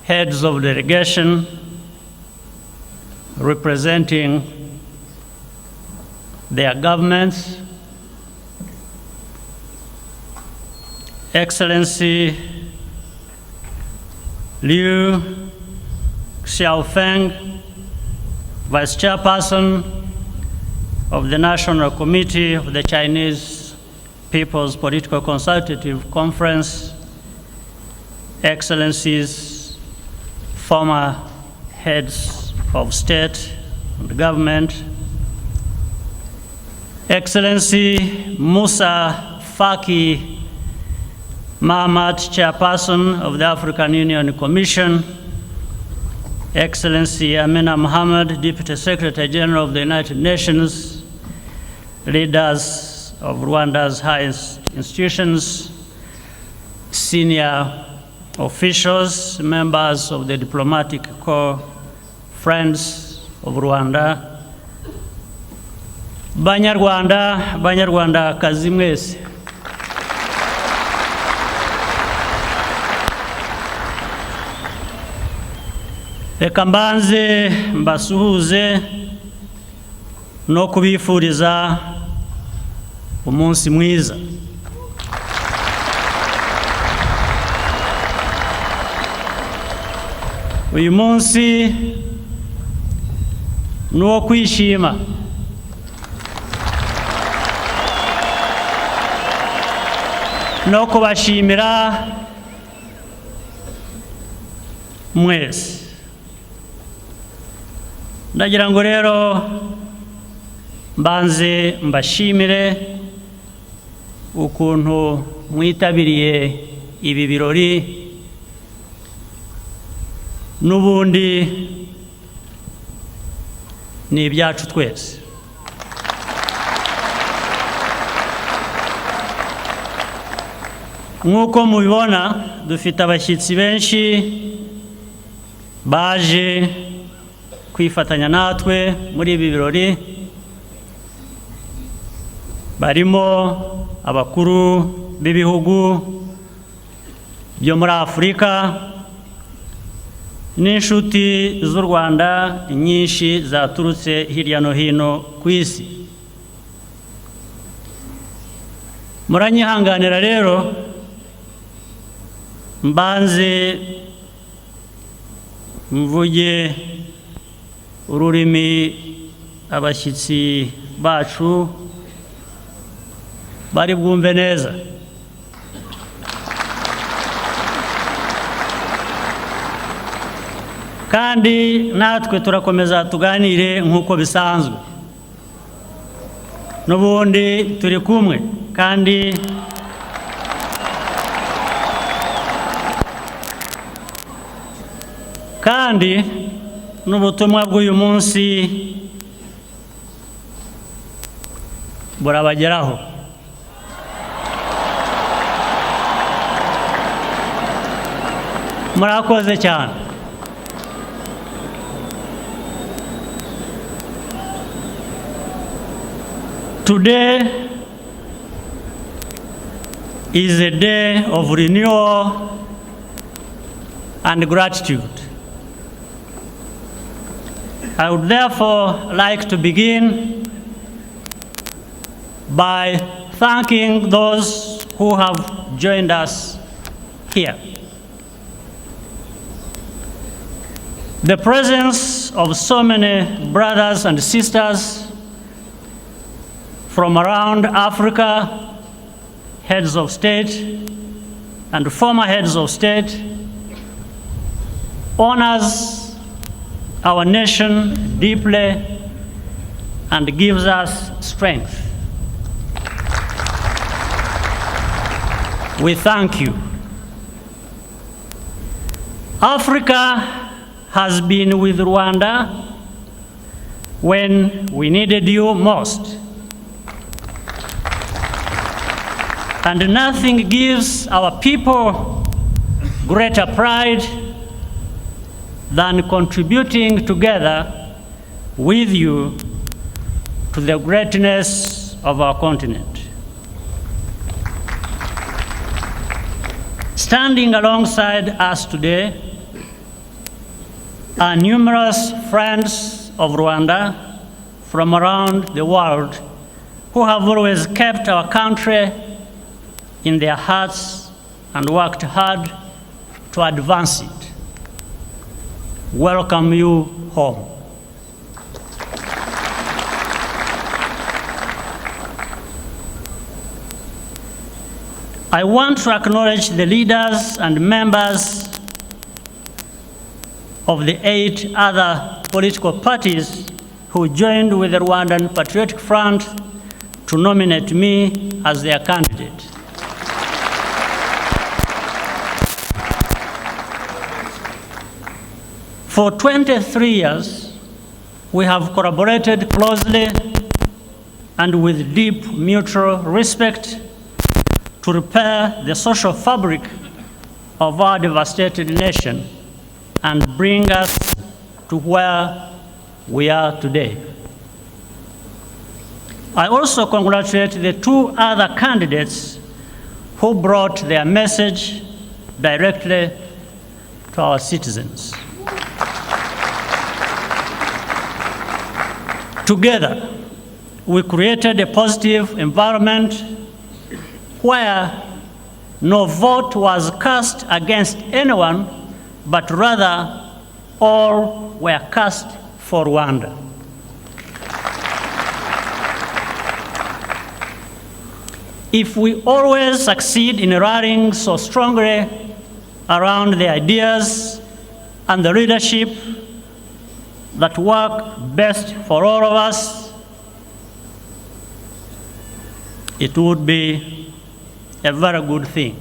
heads of delegation representing their governments, Excellency Liu Xiaofeng, Vice Chairperson of the National Committee of the Chinese People's Political Consultative Conference, Excellencies, former heads of state and government, Excellency Musa Faki Mahamat, Chairperson of the African Union Commission, Excellency Amina Mohammed, Deputy Secretary General of the United Nations, leaders of Rwanda's highest institutions, senior officials, members of the diplomatic corps, friends of Rwanda, Banyarwanda kazi mwese. Reka mbanze mbasuhuze no kubifuriza umunsi mwiza. Uyu munsi nuwo kwishima. No kubashimira mwese. Ndagira ngo rero mbanze mbashimire ukuntu mwitabiriye ibi birori, n'ubundi ni ibyacu twese. Nk'uko mubibona, dufite abashyitsi benshi baje kwifatanya natwe muri ibi birori. Barimo abakuru b'ibihugu byo muri Afurika n'inshuti z'u Rwanda nyinshi zaturutse hirya no hino ku isi. Muranyihanganira rero mbanze mvuge ururimi abashyitsi bacu bari bwumve neza. Kandi natwe turakomeza tuganire nk'uko bisanzwe. N'ubundi turi kumwe kandi n'ubutumwa bw'uyu munsi burabageraho. Murakoze cyane. Today is a day of renewal and gratitude. I would therefore like to begin by thanking those who have joined us here. The presence of so many brothers and sisters from around Africa, heads of state and former heads of state, honors our nation deeply and gives us strength. We thank you. Africa has been with Rwanda when we needed you most. And nothing gives our people greater pride than contributing together with you to the greatness of our continent. Standing alongside us today are numerous friends of Rwanda from around the world who have always kept our country in their hearts and worked hard to advance it. Welcome you home. I want to acknowledge the leaders and members of the 8 other political parties who joined with the Rwandan Patriotic Front to nominate me as their candidate. For 23 years, we have collaborated closely and with deep mutual respect to repair the social fabric of our devastated nation and bring us to where we are today. I also congratulate the 2 other candidates who brought their message directly to our citizens. Together, we created a positive environment where no vote was cast against anyone, but rather all were cast for Rwanda. If we always succeed in rallying so strongly around the ideas and the leadership that work best for all of us, it would be a very good thing.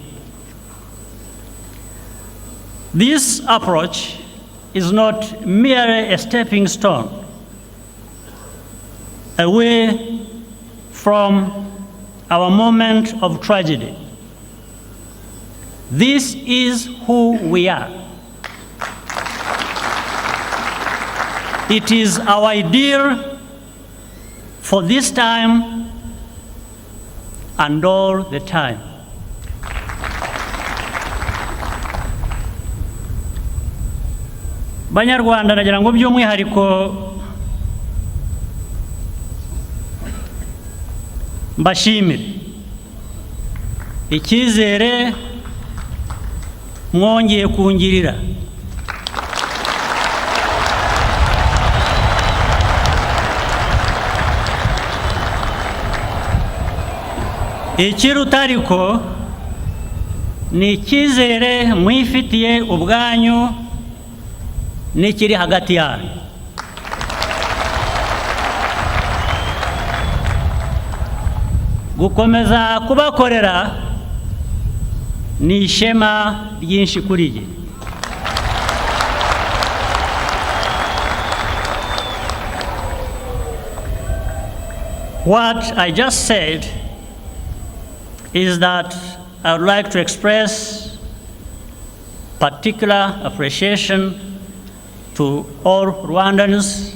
This approach is not merely a stepping stone away from our moment of tragedy. This is who we are. It is our ideal for this time and all the time. Banyarwanda, nagira ngo by'umwihariko mbashimire icyizere mwongeye kungirira. Ikiruta ariko ni icyizere mwifitiye ubwanyu n'ikiri hagati yanyu. Gukomeza kubakorera ni ishema ryinshi kuri jye. What I just said is that I would like to express particular appreciation to all Rwandans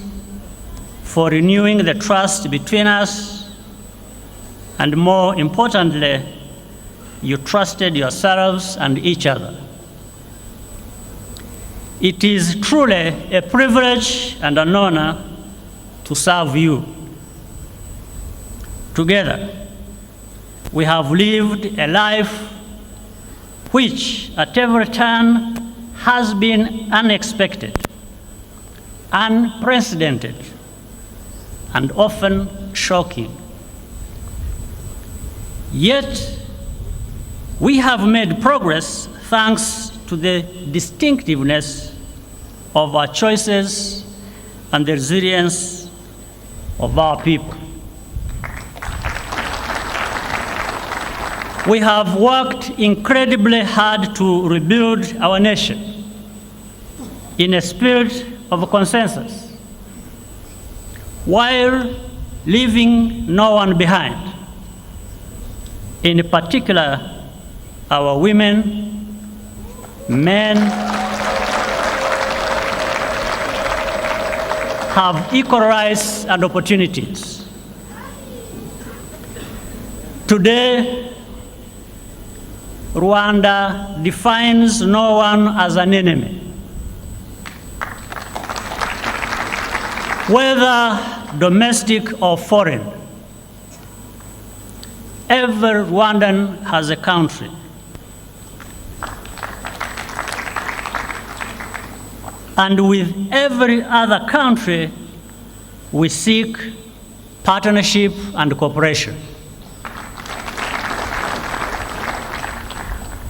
for renewing the trust between us, and more importantly, you trusted yourselves and each other. It is truly a privilege and an honor to serve you. Together, we have lived a life which at every turn has been unexpected, unprecedented, and often shocking. Yet, we have made progress thanks to the distinctiveness of our choices and the resilience of our people. We have worked incredibly hard to rebuild our nation in a spirit of consensus, while leaving no one behind, in particular our women, men have equal rights and opportunities. Today, Rwanda defines no one as an enemy. whether domestic or foreign. Every Rwandan has a country. And with every other country, we seek partnership and cooperation.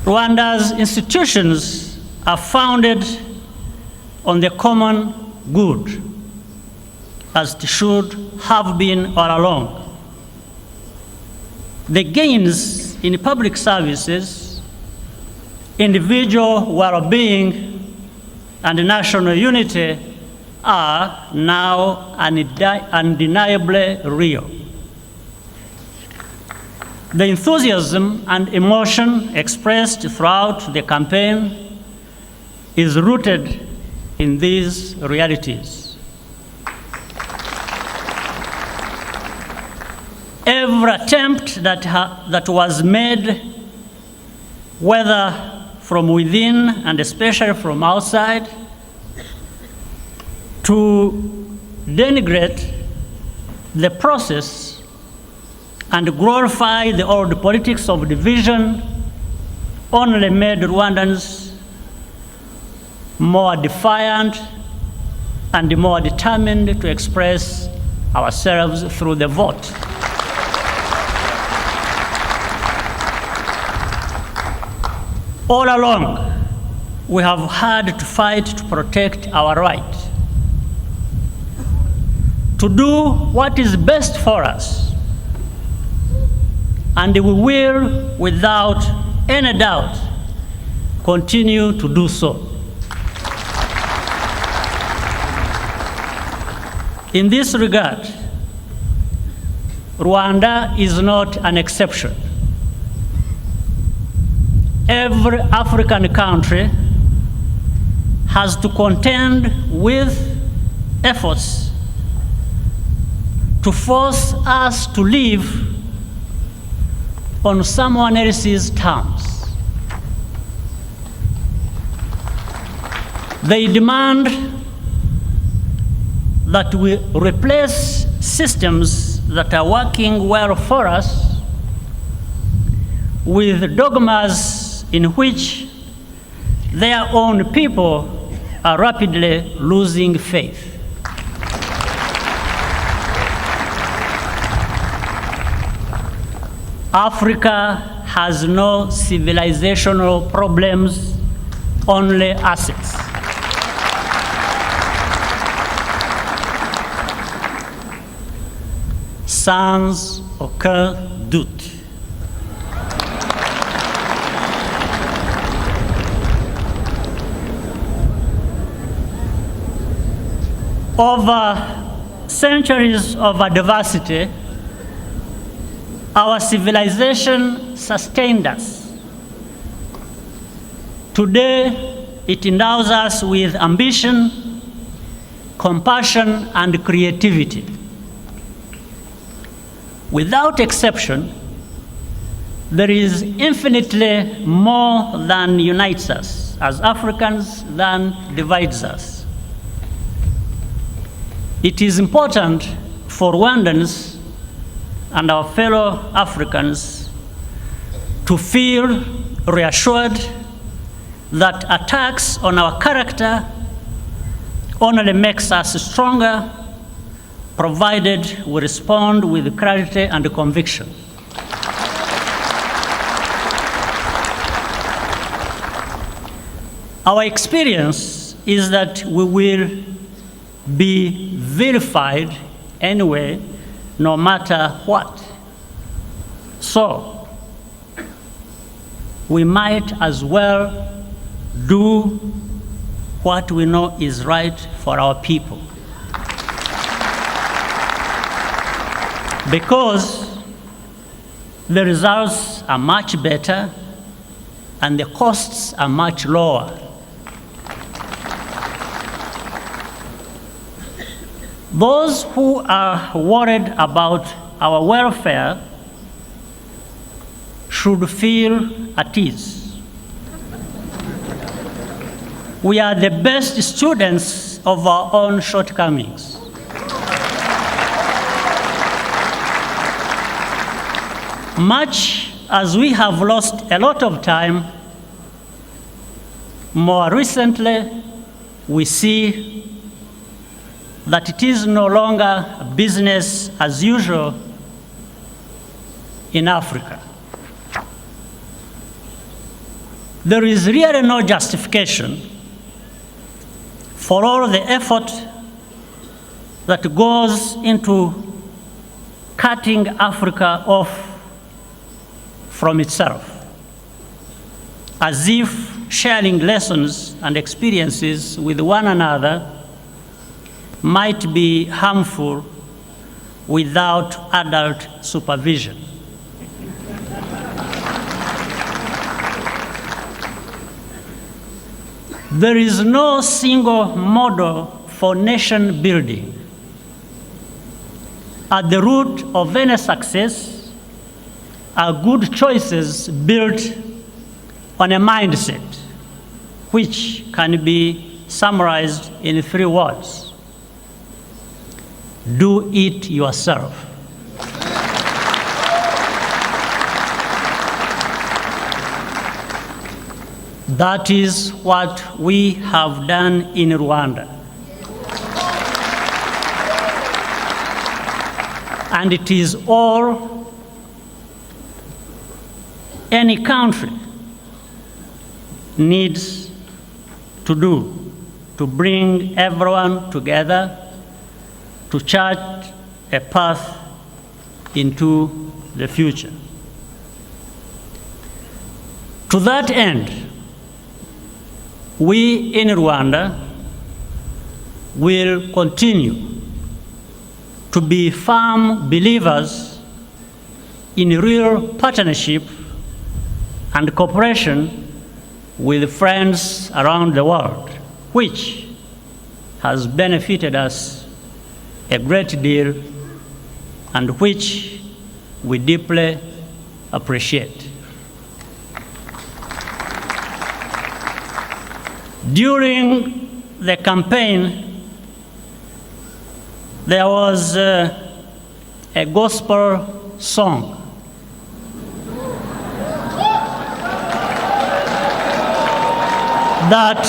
Rwanda's institutions are founded on the common good, as it should have been all along. The gains in public services, individual well-being, and national unity are now undeniably real. The enthusiasm and emotion expressed throughout the campaign is rooted in these realities. Every attempt that was made, whether from within and especially from outside, to denigrate the process and glorify the old politics of division only made Rwandans more defiant and more determined to express ourselves through the vote. All along, we have had to fight to protect our right, to do what is best for us, and we will, without any doubt, continue to do so. In this regard, Rwanda is not an exception. Every African country has to contend with efforts to force us to live on someone else's terms. They demand that we replace systems that are working well for us with dogmas in which their own people are rapidly losing faith. Africa has no civilizational problems, only assets. Sans aucun doute. Over centuries of adversity, our civilization sustained us. Today, it endows us with ambition, compassion, and creativity. Without exception, there is infinitely more than unites us as Africans than divides us. It is important for Rwandans and our fellow Africans to feel reassured that attacks on our character only makes us stronger, provided we respond with clarity and conviction. Our experience is that we will be vilified anyway, no matter what. So, we might as well do what we know is right for our people. Because the results are much better and the costs are much lower. Those who are worried about our welfare should feel at ease. We are the best students of our own shortcomings. Much as we have lost a lot of time, more recently, we see that it is no longer business as usual in Africa. There is really no justification for all the effort that goes into cutting Africa off from itself, as if sharing lessons and experiences with one another might be harmful without adult supervision. There is no single model for nation building. At the root of any success are good choices built on a mindset, which can be summarized in 3 words: do it yourself. That is what we have done in Rwanda. And it is all any country needs to do to bring everyone together to chart a path into the future. To that end, we in Rwanda will continue to be firm believers in real partnership and cooperation with friends around the world, which has benefited us a great deal and which we deeply appreciate. During the campaign, there was a gospel song that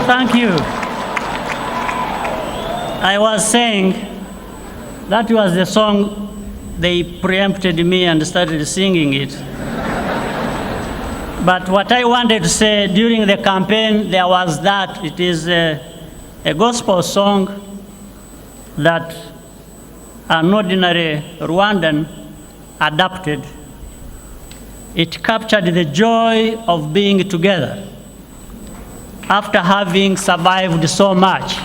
Thank you. I was saying that was the song, they preempted me and started singing it. But what I wanted to say during the campaign, there was that. It is a gospel song that an ordinary Rwandan adapted. It captured the joy of being together after having survived so much.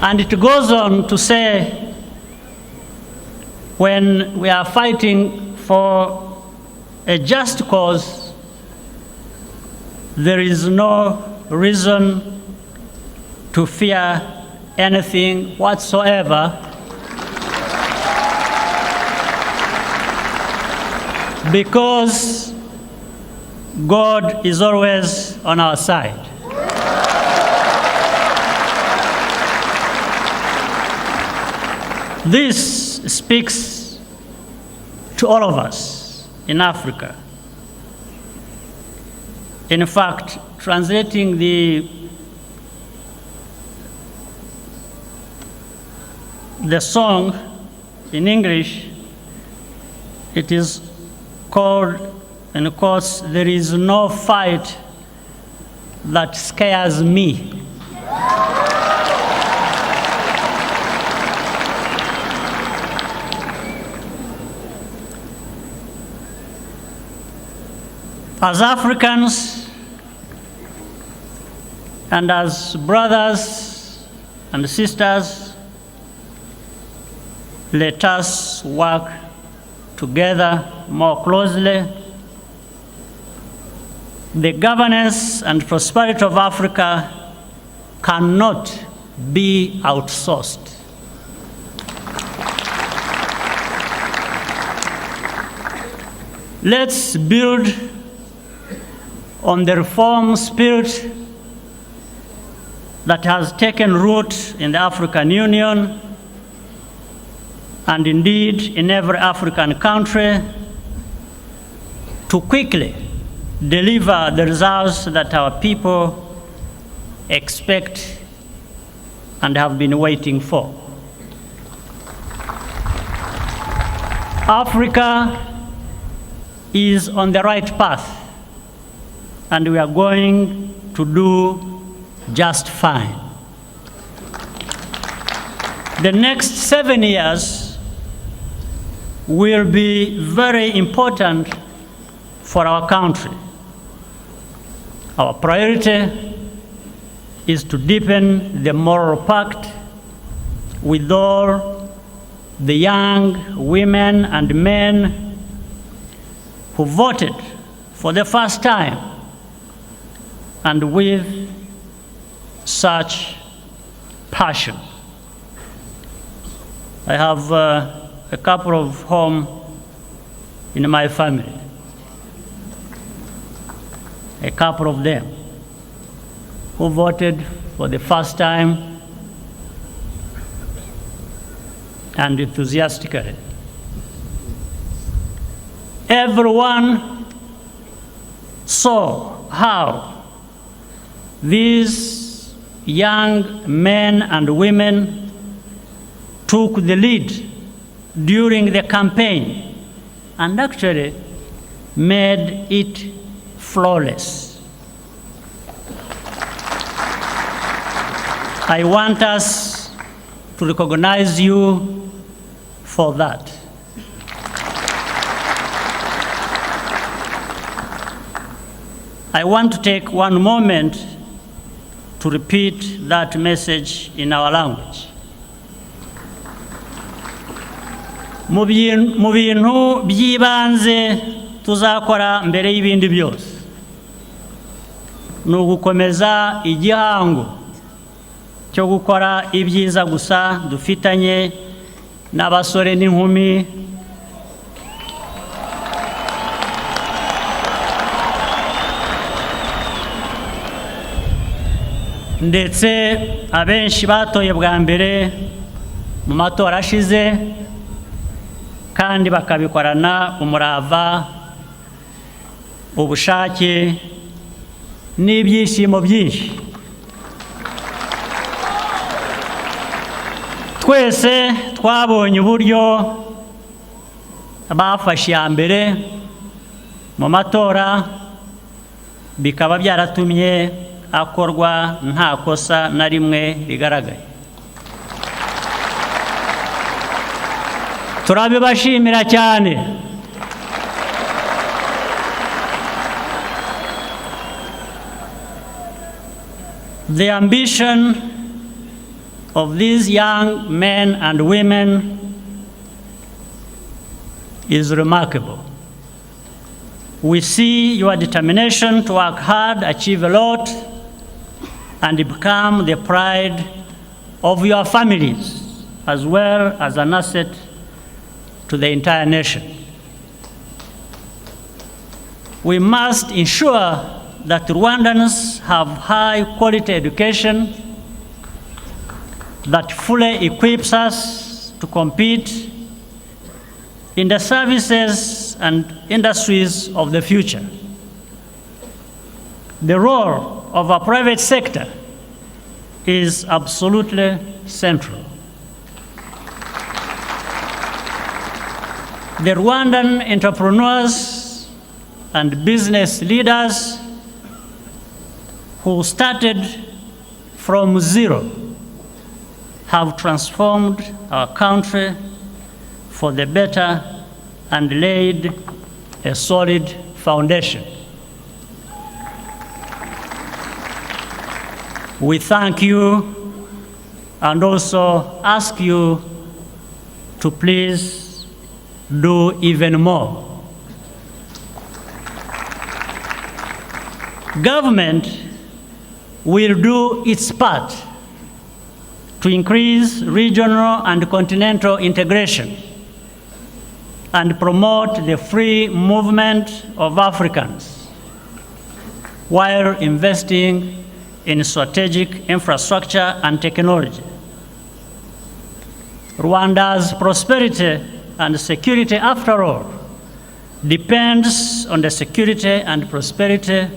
And it goes on to say, when we are fighting for a just cause, there is no reason to fear anything whatsoever, because God is always on our side. This speaks to all of us in Africa. In fact, translating the song in English, it is called, in quotes, "There is no fight that scares me." As Africans and as brothers and sisters, let us work together more closely, the governance and prosperity of Africa cannot be outsourced. Let's build on the reform spirit that has taken root in the African Union and indeed in every African country to quickly deliver the results that our people expect and have been waiting for. Africa is on the right path, and we are going to do just fine. The next 7 years will be very important for our country. Our priority is to deepen the moral pact with all the young women and men who voted for the first time and with such passion. I have a couple of home in my family, a couple of them who voted for the first time and enthusiastically. Everyone saw how these young men and women took the lead during the campaign and actually made it flawless. I want us to recognize you for that. I want to take one moment to repeat that message in our language. Mu bintu by'ibanze tuzakora mbere y'ibindi byose ni ugukomeza igihango cyo gukora ibyiza gusa dufitanye n'abasore n'inkumi ndetse abenshi batoye bwa mbere mu matora ashize kandi bakabikorana umurava, ubushake n'ibyishimo byinshi. Twese twabonye uburyo bafashe iya mbere mu matora, bikaba byaratumye akorwa nta kosa na rimwe rigaragaye. Turabibashimira cyane. The ambition of these young men and women is remarkable. We see your determination to work hard, achieve a lot, and become the pride of your families, as well as an asset to the entire nation. We must ensure that Rwandans have high-quality education that fully equips us to compete in the services and industries of the future. The role of our private sector is absolutely central. The Rwandan entrepreneurs and business leaders who started from zero have transformed our country for the better and laid a solid foundation. We thank you and also ask you to please do even more. Government will do its part to increase regional and continental integration and promote the free movement of Africans while investing in strategic infrastructure and technology. Rwanda's prosperity and security, after all, depends on the security and prosperity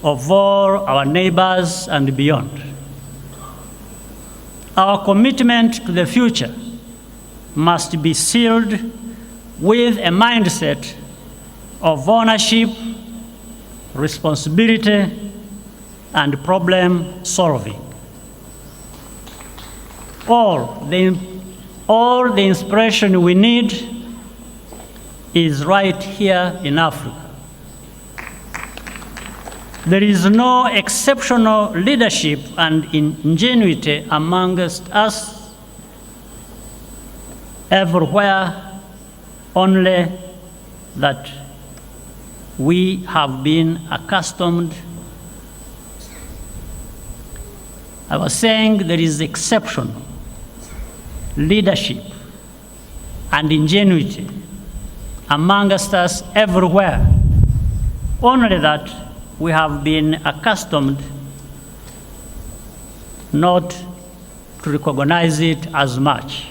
of all our neighbors and beyond. Our commitment to the future must be sealed with a mindset of ownership, responsibility, and problem solving. All the inspiration we need is right here in Africa. There is no exceptional leadership and ingenuity amongst us everywhere, only that we have been accustomed. I was saying there is exceptional leadership and ingenuity amongst us everywhere, only that we have been accustomed not to recognize it as much.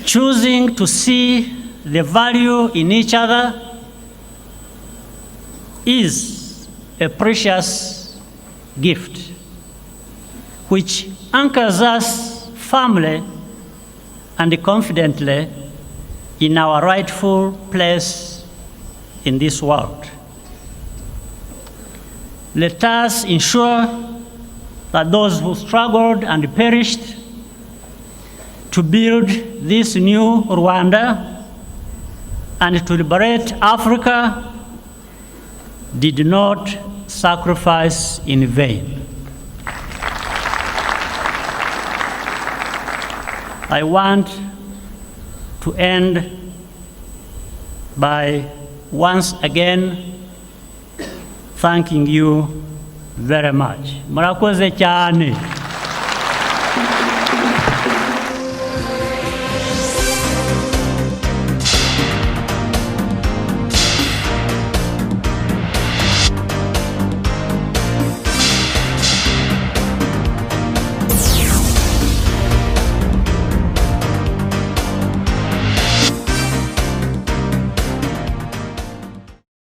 Choosing to see the value in each other is a precious gift which anchors us firmly and confidently in our rightful place in this world. Let us ensure that those who struggled and perished to build this new Rwanda and to liberate Africa did not sacrifice in vain. I want to end by once again thanking you very much. Murakoze cyane.